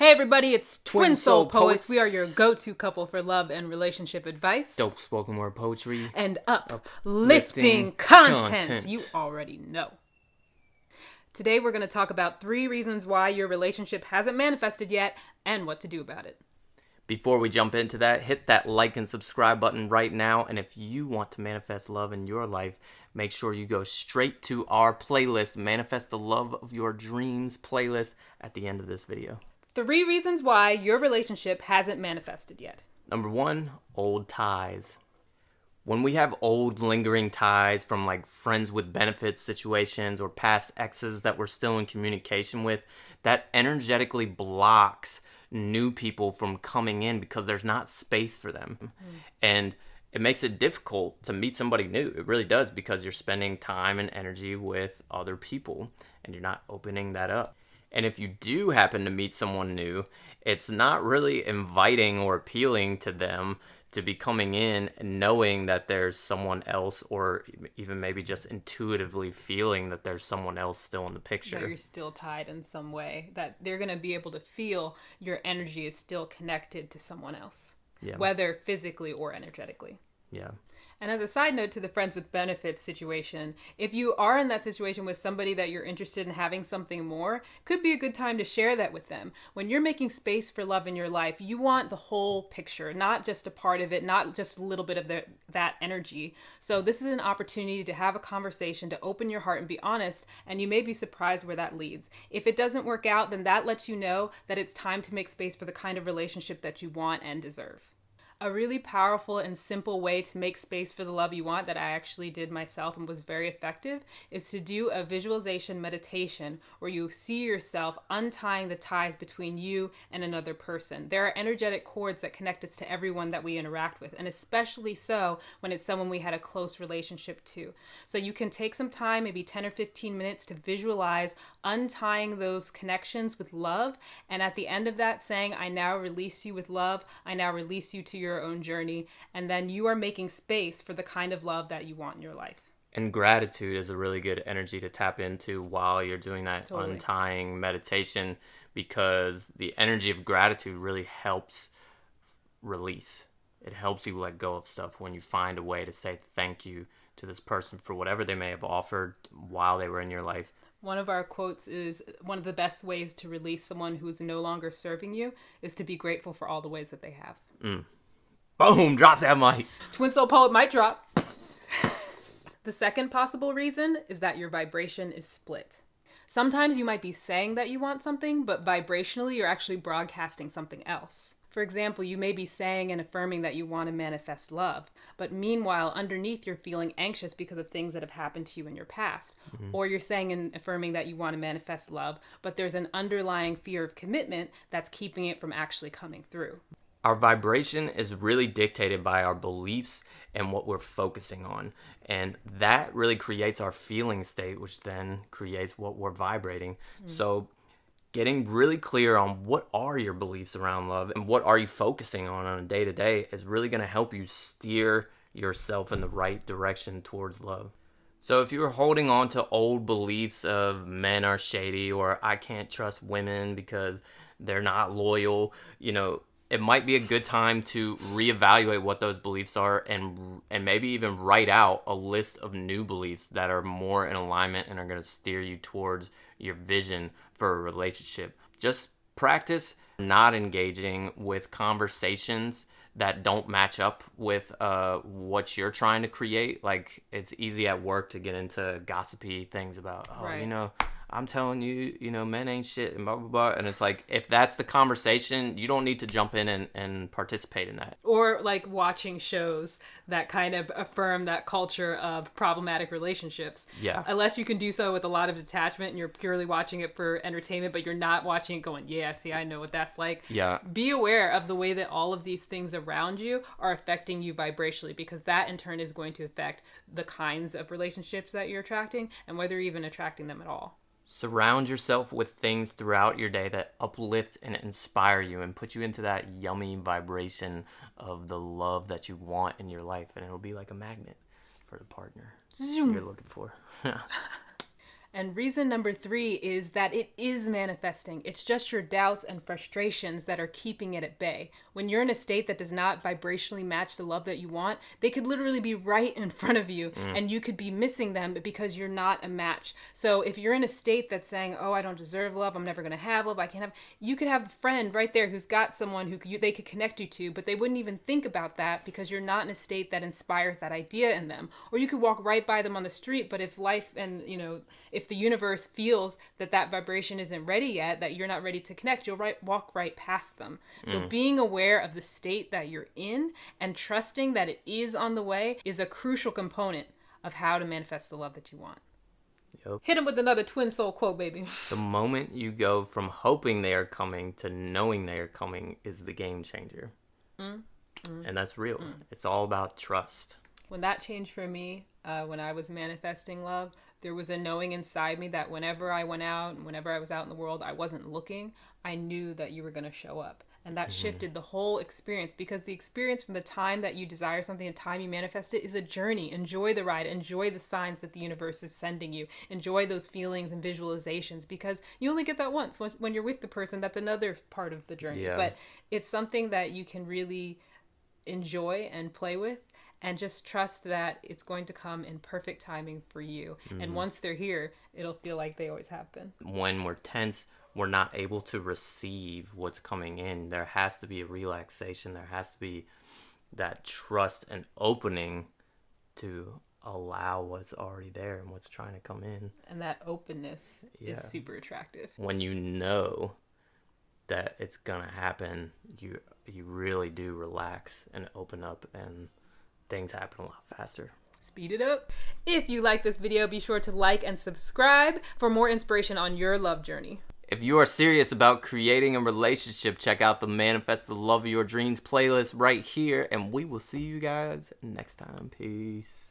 Hey everybody, it's Twin Soul Poets. Poets. We are your go-to couple for love and relationship advice. Dope spoken word poetry. And uplifting Uplifting content. content. You already know. Today we're going to talk about 3 reasons why your relationship hasn't manifested yet and what to do about it. Before we jump into that, hit that like and subscribe button right now. And if you want to manifest love in your life, make sure you go straight to our playlist, Manifest the Love of Your Dreams playlist at the end of this video. 3 reasons why your relationship hasn't manifested yet. Number 1, old ties. When we have old lingering ties from like friends with benefits situations or past exes that we're still in communication with, that energetically blocks new people from coming in because there's not space for them. And it makes it difficult to meet somebody new. It really does, because you're spending time and energy with other people and you're not opening that up. And if you do happen to meet someone new, it's not really inviting or appealing to them to be coming in and knowing that there's someone else, or even maybe just intuitively feeling that there's someone else still in the picture. That you're still tied in some way. That they're going to be able to feel your energy is still connected to someone else. Yeah. Whether physically or energetically. Yeah. And as a side note to the friends with benefits situation, if you are in that situation with somebody that you're interested in having something more, could be a good time to share that with them. When you're making space for love in your life, you want the whole picture, not just a part of it, not just a little bit of that energy. So this is an opportunity to have a conversation, to open your heart and be honest, and you may be surprised where that leads. If it doesn't work out, then that lets you know that it's time to make space for the kind of relationship that you want and deserve. A really powerful and simple way to make space for the love you want that I actually did myself and was very effective is to do a visualization meditation where you see yourself untying the ties between you and another person. There are energetic cords that connect us to everyone that we interact with, and especially so when it's someone we had a close relationship to. So you can take some time, maybe 10 or 15 minutes, to visualize untying those connections with love, and at the end of that saying, I now release you with love, I now release you to your own journey, and then you are making space for the kind of love that you want in your life. And gratitude is a really good energy to tap into while you're doing that Totally. untying meditation, because the energy of gratitude really helps release. It helps you let go of stuff when you find a way to say thank you to this person for whatever they may have offered while they were in your life. One of our quotes is, one of the best ways to release someone who is no longer serving you is to be grateful for all the ways that they have. Boom, drop that mic. Twin Soul Poet mic drop. The second possible reason is that your vibration is split. Sometimes you might be saying that you want something, but vibrationally you're actually broadcasting something else. For example, you may be saying and affirming that you want to manifest love, but meanwhile, underneath you're feeling anxious because of things that have happened to you in your past. Or you're saying and affirming that you want to manifest love, but there's an underlying fear of commitment that's keeping it from actually coming through. Our vibration is really dictated by our beliefs and what we're focusing on. And that really creates our feeling state, which then creates what we're vibrating. So getting really clear on what are your beliefs around love and what are you focusing on a day-to-day is really going to help you steer yourself in the right direction towards love. So if you're holding on to old beliefs of men are shady, or I can't trust women because they're not loyal, it might be a good time to reevaluate what those beliefs are, and maybe even write out a list of new beliefs that are more in alignment and are going to steer you towards your vision for a relationship. Just practice not engaging with conversations that don't match up with what you're trying to create. Like, it's easy at work to get into gossipy things about, Right. I'm telling you, men ain't shit and blah, blah, blah. And it's like, if that's the conversation, you don't need to jump in and participate in that. Or like watching shows that kind of affirm that culture of problematic relationships. Yeah. Unless you can do so with a lot of detachment and you're purely watching it for entertainment, but you're not watching it going, yeah, see, I know what that's like. Yeah. Be aware of the way that all of these things around you are affecting you vibrationally, because that in turn is going to affect the kinds of relationships that you're attracting and whether you're even attracting them at all. Surround yourself with things throughout your day that uplift and inspire you and put you into that yummy vibration of the love that you want in your life. And it'll be like a magnet for the partner you're looking for. And reason number 3 is that it is manifesting. It's just your doubts and frustrations that are keeping it at bay. When you're in a state that does not vibrationally match the love that you want, they could literally be right in front of you and you could be missing them because you're not a match. So if you're in a state that's saying, oh, I don't deserve love, I'm never going to have love, I can't have, you could have a friend right there who's got someone they could connect you to, but they wouldn't even think about that because you're not in a state that inspires that idea in them. Or you could walk right by them on the street, but if life and, if the universe feels that vibration isn't ready yet, that you're not ready to connect, you'll walk right past them. So being aware of the state that you're in and trusting that it is on the way is a crucial component of how to manifest the love that you want. Yep. Hit him with another twin soul quote, baby. The moment you go from hoping they are coming to knowing they are coming is the game changer. And that's real. It's all about trust. When that changed for me, when I was manifesting love, there was a knowing inside me that whenever I went out and whenever I was out in the world, I wasn't looking. I knew that you were going to show up. And that shifted the whole experience, because the experience from the time that you desire something and time you manifest it is a journey. Enjoy the ride. Enjoy the signs that the universe is sending you. Enjoy those feelings and visualizations, because you only get that once. When you're with the person, that's another part of the journey. Yeah. But it's something that you can really enjoy and play with. And just trust that it's going to come in perfect timing for you. And once they're here, it'll feel like they always have been. When we're tense, we're not able to receive what's coming in. There has to be a relaxation. There has to be that trust and opening to allow what's already there and what's trying to come in. And that openness is super attractive. When you know that it's gonna happen, you really do relax and open up, and things happen a lot faster. Speed it up. If you like this video, be sure to like and subscribe for more inspiration on your love journey. If you are serious about creating a relationship, check out the Manifest the Love of Your Dreams playlist right here, and we will see you guys next time. Peace.